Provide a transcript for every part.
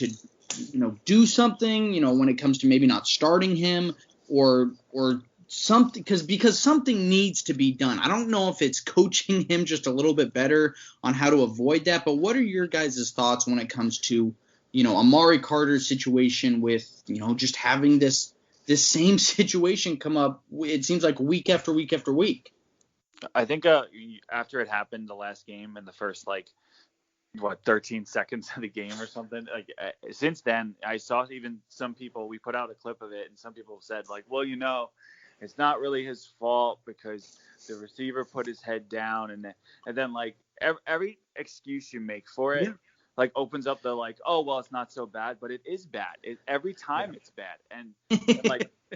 need to, do something, when it comes to maybe not starting him or something, because something needs to be done. I don't know if it's coaching him just a little bit better on how to avoid that, but what are your guys' thoughts when it comes to, Amari Carter's situation with, just having this same situation come up, it seems like week after week after week? I think after it happened the last game in the first 13 seconds of the game or something, since then I saw even some people, we put out a clip of it and some people said well, it's not really his fault because the receiver put his head down, and then every excuse you make for it opens up the oh, well, it's not so bad, but it is bad. Every time it's bad. And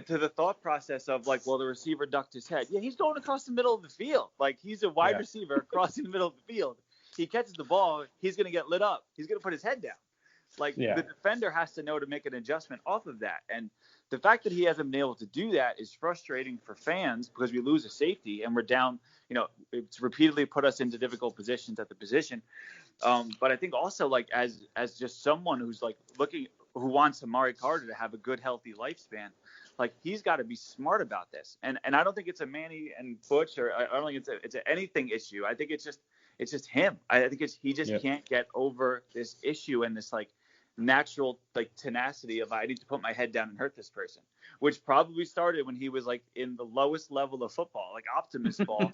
to the thought process of well, the receiver ducked his head. Yeah, he's going across the middle of the field. He's a wide receiver crossing the middle of the field. He catches the ball, he's going to get lit up. He's going to put his head down. The defender has to know to make an adjustment off of that. And the fact that he hasn't been able to do that is frustrating for fans because we lose a safety and we're down. It's repeatedly put us into difficult positions at the position. But I think also as just someone who's who wants Amari Carter to have a good, healthy lifespan, he's got to be smart about this. And I don't think it's a Manny and Butch, or I don't think it's a anything issue. I think it's just him. I think he just can't get over this issue and this natural tenacity of I need to put my head down and hurt this person, which probably started when he was in the lowest level of football, optimist ball,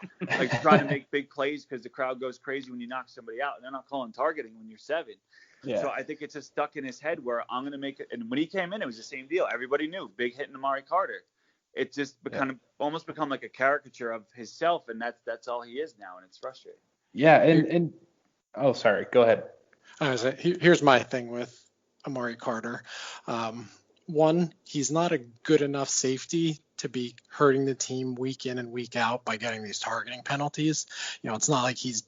trying to make big plays because the crowd goes crazy when you knock somebody out and they're not calling targeting when you're 7. Yeah. So I think it's just stuck in his head where I'm going to make it. And when he came in, it was the same deal. Everybody knew big hit in Amari Carter. It just almost become a caricature of himself, and that's all he is now, and it's frustrating. Yeah, and oh, sorry, go ahead. Here's my thing with Amari Carter. One, he's not a good enough safety to be hurting the team week in and week out by getting these targeting penalties. It's not like he's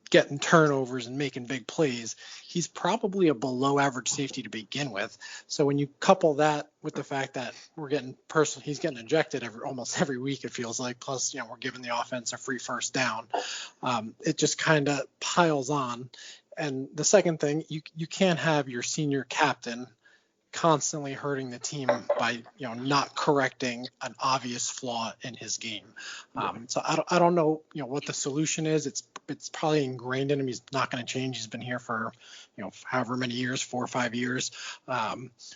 getting turnovers and making big plays. He's probably a below average safety to begin with. So when you couple that with the fact that he's getting ejected almost every week, it feels like, plus, we're giving the offense a free first down. It just kind of piles on. And the second thing, you can't have your senior captain constantly hurting the team by not correcting an obvious flaw in his game. So I don't know what the solution is. It's probably ingrained in him. He's not going to change. He's been here for however many years, 4 or 5 years.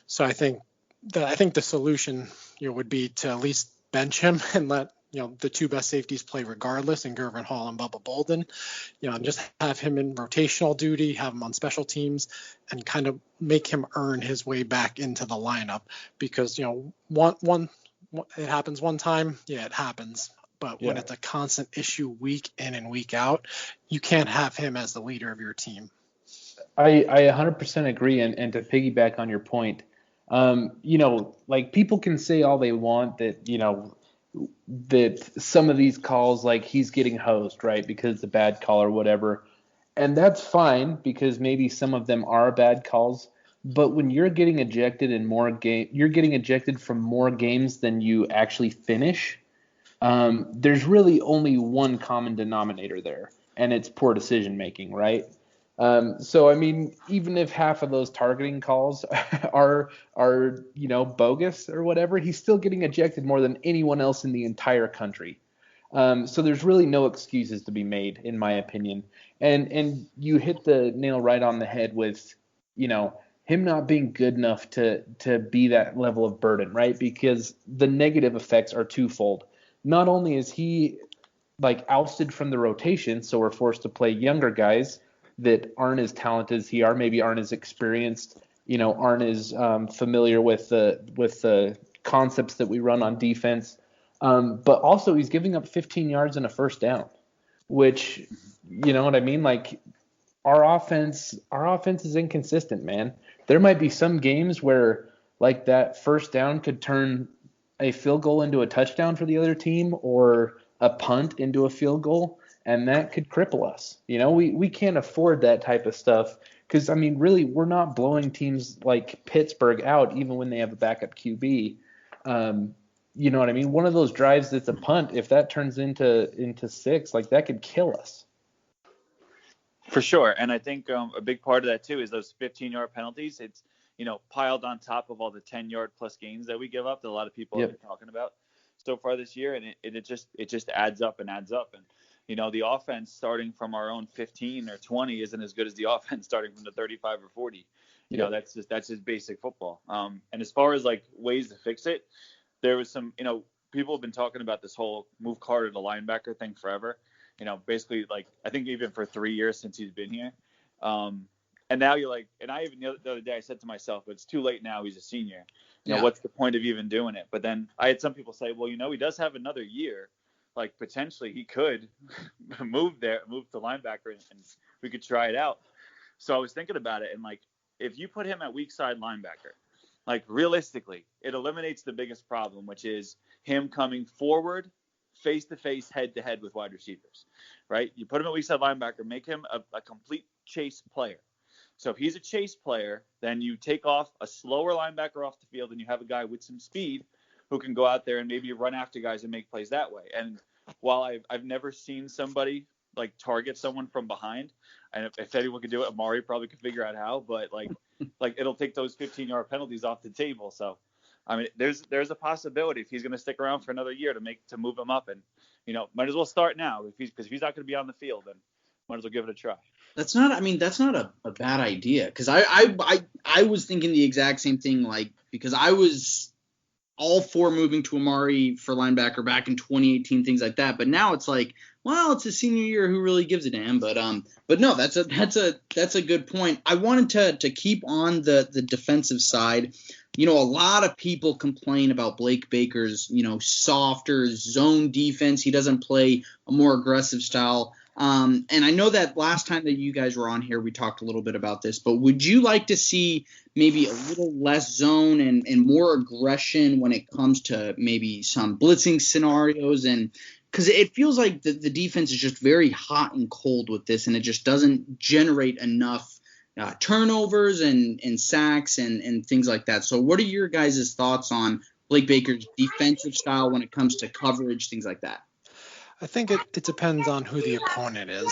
So I think the solution would be to at least bench him and let the 2 best safeties play regardless, in Gervin Hall and Bubba Bolden, and just have him in rotational duty, have him on special teams, and kind of make him earn his way back into the lineup. Because, one it happens one time, it happens. But when it's a constant issue week in and week out, you can't have him as the leader of your team. I 100% agree. And to piggyback on your point, people can say all they want that, that some of these calls, he's getting hosed, right, because it's a bad call or whatever. And that's fine because maybe some of them are bad calls. But when you're getting ejected you're getting ejected from more games than you actually finish. There's really only one common denominator there, and it's poor decision making, right? So, I mean, even if half of those targeting calls are bogus or whatever, he's still getting ejected more than anyone else in the entire country. So there's really no excuses to be made, in my opinion. And you hit the nail right on the head with, him not being good enough to be that level of burden, right? Because the negative effects are twofold. Not only is he ousted from the rotation, so we're forced to play younger guys that aren't as talented as he are, maybe aren't as experienced, aren't as familiar with the concepts that we run on defense. But also he's giving up 15 yards and a first down, which, you know what I mean? Our offense is inconsistent, man. There might be some games where that first down could turn a field goal into a touchdown for the other team, or a punt into a field goal, and that could cripple us. We can't afford that type of stuff because, I mean, really, we're not blowing teams like Pittsburgh out even when they have a backup QB. You know what I mean? One of those drives that's a punt, if that turns into 6, that could kill us. For sure. And I think a big part of that, too, is those 15-yard penalties. It's, piled on top of all the 10-yard plus gains that we give up that a lot of people have been talking about so far this year. And it just adds up and adds up. And, the offense starting from our own 15 or 20 isn't as good as the offense starting from the 35 or 40. That's just basic football. And as far as like ways to fix it, there was some, people have been talking about this whole move Carter to linebacker thing forever. Basically, like, I think even for 3 years since he's been here. And now you're like, and I even the other day I said to myself, but it's too late now. He's a senior. What's the point of even doing it? But then I had some people say, well, he does have another year. Like, potentially he could move to linebacker and we could try it out. So I was thinking about it. And like, if you put him at weak side linebacker, like realistically, it eliminates the biggest problem, which is him coming forward face-to-face, head-to-head with wide receivers, right? You put him at weak side linebacker, make him a complete chase player. So if he's a chase player, then you take off a slower linebacker off the field and you have a guy with some speed who can go out there and maybe run after guys and make plays that way. And while I've never seen somebody like target someone from behind, and if anyone could do it, Amari probably could figure out how, but like it'll take those 15-yard penalties off the table. So I mean, there's a possibility if he's going to stick around for another year to move him up, and might as well start now because if he's not going to be on the field, then might as well give it a try. That's not a bad idea, because I was thinking the exact same thing, like, because I was all for moving to Amari for linebacker back in 2018, things like that. But now it's like, well, it's his senior year. Who really gives a damn? But no, that's a good point. I wanted to keep on the defensive side. A lot of people complain about Blake Baker's, softer zone defense. He doesn't play a more aggressive style. And I know that last time that you guys were on here, we talked a little bit about this, but would you like to see maybe a little less zone and more aggression when it comes to maybe some blitzing scenarios? And because it feels like the defense is just very hot and cold with this, and it just doesn't generate enough turnovers and sacks and things like that. So what are your guys' thoughts on Blake Baker's defensive style when it comes to coverage, things like that? I think it depends on who the opponent is.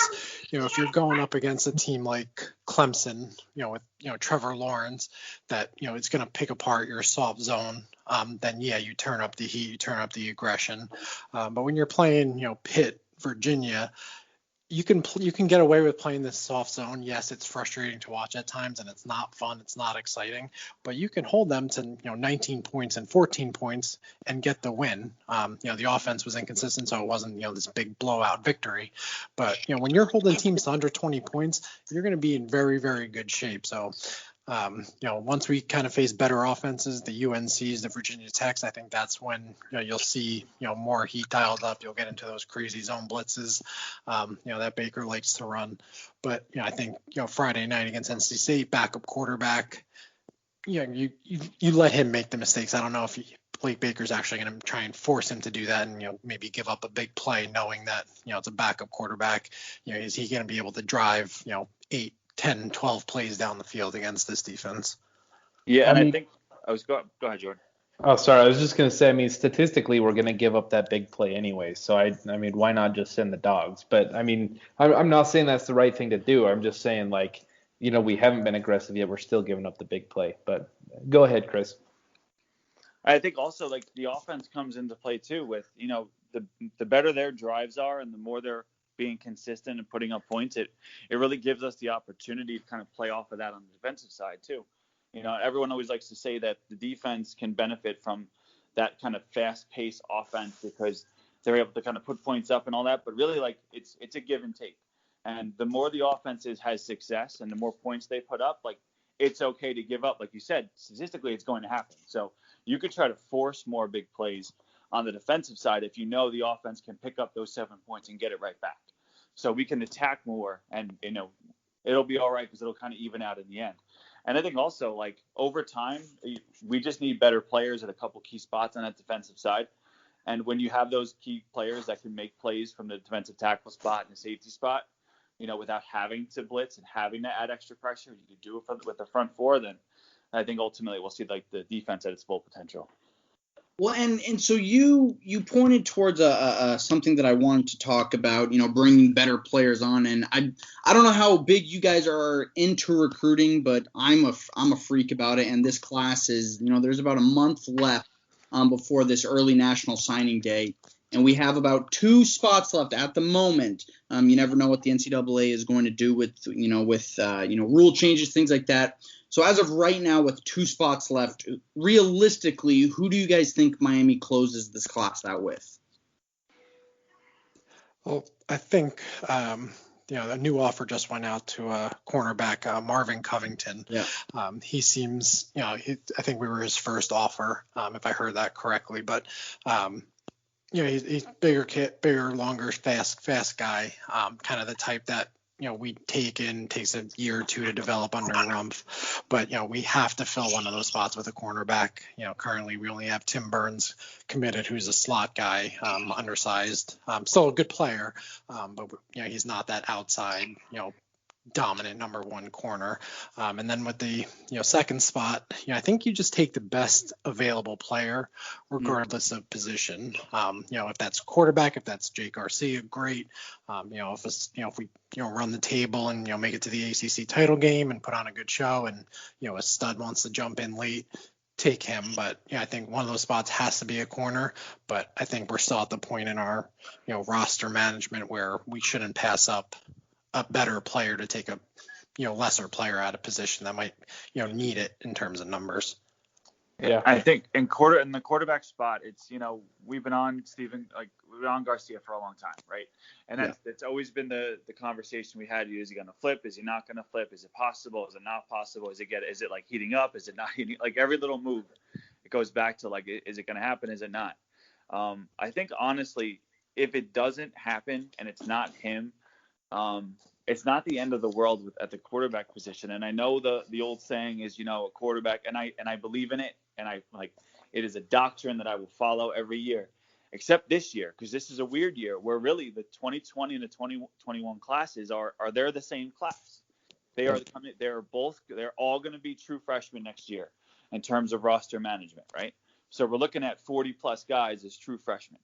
If you're going up against a team like Clemson, with Trevor Lawrence, that it's going to pick apart your soft zone, then you turn up the heat, you turn up the aggression. But when you're playing, Pitt, Virginia, you can get away with playing this soft zone. Yes, it's frustrating to watch at times, and it's not fun. It's not exciting, but you can hold them to 19 points and 14 points and get the win. The offense was inconsistent, so it wasn't this big blowout victory. But when you're holding teams to under 20 points, you're going to be in very, very good shape. So once we kind of face better offenses, the UNCs, the Virginia Techs, I think that's when you'll see more heat dialed up. You'll get into those crazy zone blitzes, that Baker likes to run. But I think Friday night against NC State, backup quarterback, you let him make the mistakes. I don't know if Blake Baker's actually going to try and force him to do that and maybe give up a big play, knowing that it's a backup quarterback. Is he going to be able to drive 8, 10, 12 plays down the field against this defense? Yeah, and I think go ahead, Jordan. Oh, sorry. I was just going to say, statistically, we're going to give up that big play anyway. So, I mean, why not just send the dogs? But, I mean, I'm not saying that's the right thing to do. I'm just saying, like, we haven't been aggressive yet. We're still giving up the big play. But go ahead, Chris. I think also, like, the offense comes into play, too, with, the better their drives are and the more they're being consistent and putting up points, it really gives us the opportunity to kind of play off of that on the defensive side too. Everyone always likes to say that the defense can benefit from that kind of fast-paced offense because they're able to kind of put points up and all that, but really, like, it's a give and take. And the more the offense has success and the more points they put up, like, it's okay to give up. Like you said, statistically, it's going to happen. So you could try to force more big plays on the defensive side if the offense can pick up those 7 points and get it right back. So we can attack more and, it'll be all right because it'll kind of even out in the end. And I think also, like, over time, we just need better players at a couple key spots on that defensive side. And when you have those key players that can make plays from the defensive tackle spot and the safety spot, without having to blitz and having to add extra pressure, you can do it with the front four, then I think ultimately we'll see, like, the defense at its full potential. Well, and so you pointed towards a something that I wanted to talk about, bringing better players on, and I don't know how big you guys are into recruiting, but I'm a freak about it, and this class is, there's about a month left before this early national signing day, and we have about 2 spots left at the moment. You never know what the NCAA is going to do with rule changes, things like that. So as of right now, with 2 spots left, realistically, who do you guys think Miami closes this class out with? Well, I think a new offer just went out to cornerback Marvin Covington. Yeah. He seems, I think we were his first offer, if I heard that correctly. But he's bigger, longer, fast guy, kind of the type that we takes a year or two to develop under Rumpf, but we have to fill one of those spots with a cornerback. Currently we only have Tim Burns committed, who's a slot guy, undersized, still a good player, but he's not that outside dominant number 1 corner. And then with the second spot, I think you just take the best available player regardless of position. If that's quarterback, if that's Jake Garcia, great. If we run the table and make it to the ACC title game and put on a good show, and a stud wants to jump in late, take him. But I think one of those spots has to be a corner. But I think we're still at the point in our roster management where we shouldn't pass up a better player to take a lesser player out of position that might need it in terms of numbers. Yeah, I think in the quarterback spot, it's we've been on Garcia for a long time, right? And it's always been the conversation we had. Is he going to flip? Is he not going to flip? Is it possible? Is it not possible? Is it like heating up? Is it not heating? Like every little move, it goes back to like, is it going to happen? Is it not? I think honestly, if it doesn't happen and it's not him, it's not the end of the world at the quarterback position. And I know the old saying is, a quarterback, and I believe in it, and it is a doctrine that I will follow every year, except this year, because this is a weird year where really the 2020 and the 2021 classes they're the same class. They're all going to be true freshmen next year in terms of roster management, right? So we're looking at 40 plus guys as true freshmen.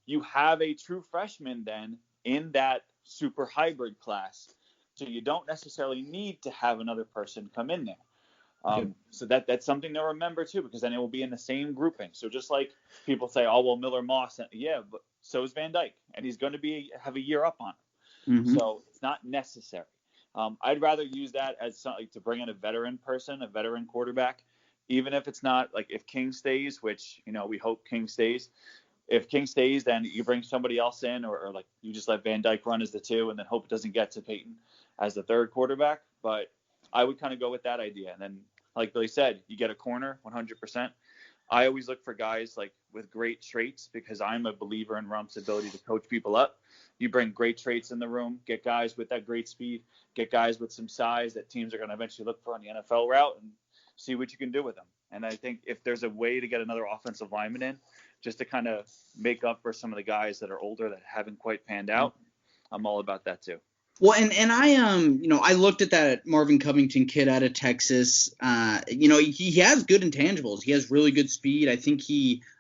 You have a true freshman then in that super hybrid class, so you don't necessarily need to have another person come in there. So that's something to remember too, because then it will be in the same grouping. So just like people say, oh well, Miller Moss, but so is Van Dyke, and he's going to have a year up on him. Mm-hmm. So it's not necessary. I'd rather use that as something to bring in a veteran quarterback, even if it's not like if King stays, which we hope King stays. If King stays, then you bring somebody else in, or like you just let Van Dyke run as the 2 and then hope it doesn't get to Peyton as the 3rd quarterback. But I would kind of go with that idea. And then, like Billy said, you get a corner 100%. I always look for guys like with great traits, because I'm a believer in Rump's ability to coach people up. You bring great traits in the room, get guys with that great speed, get guys with some size that teams are going to eventually look for on the NFL route, and see what you can do with them. And I think if there's a way to get another offensive lineman in, just to kind of make up for some of the guys that are older that haven't quite panned out, I'm all about that too. Well, and I looked at that Marvin Covington kid out of Texas. He has good intangibles. He has really good speed. I think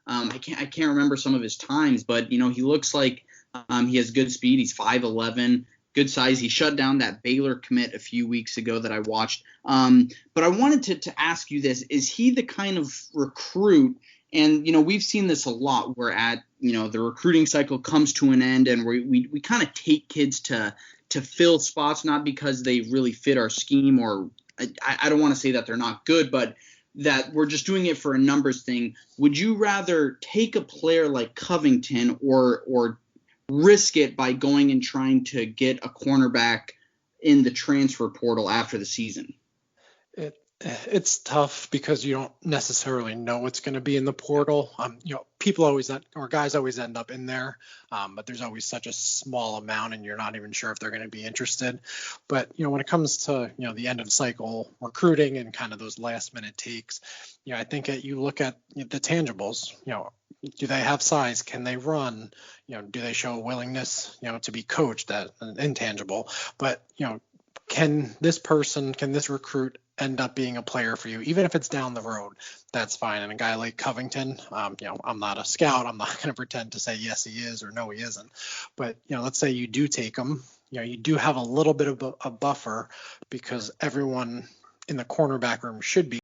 I can't remember some of his times, but he looks like he has good speed. He's 5'11", good size. He shut down that Baylor commit a few weeks ago that I watched. But I wanted to ask you this: is he the kind of recruit? And, we've seen this a lot where the recruiting cycle comes to an end, and we kind of take kids to fill spots, not because they really fit our scheme, or I don't want to say that they're not good, but that we're just doing it for a numbers thing. Would you rather take a player like Covington or risk it by going and trying to get a cornerback in the transfer portal after the season? It's tough because you don't necessarily know what's going to be in the portal. People always, or guys always end up in there, but there's always such a small amount, and you're not even sure if they're going to be interested. But when it comes to the end of cycle recruiting and kind of those last minute takes, I think that you look at the tangibles. Do they have size? Can they run? Do they show a willingness to be coached? That an intangible, but can this recruit end up being a player for you, even if it's down the road, that's fine. And a guy like Covington, I'm not a scout. I'm not going to pretend to say yes he is or no he isn't. But let's say you do take him. You do have a little bit of a buffer because everyone in the cornerback room should be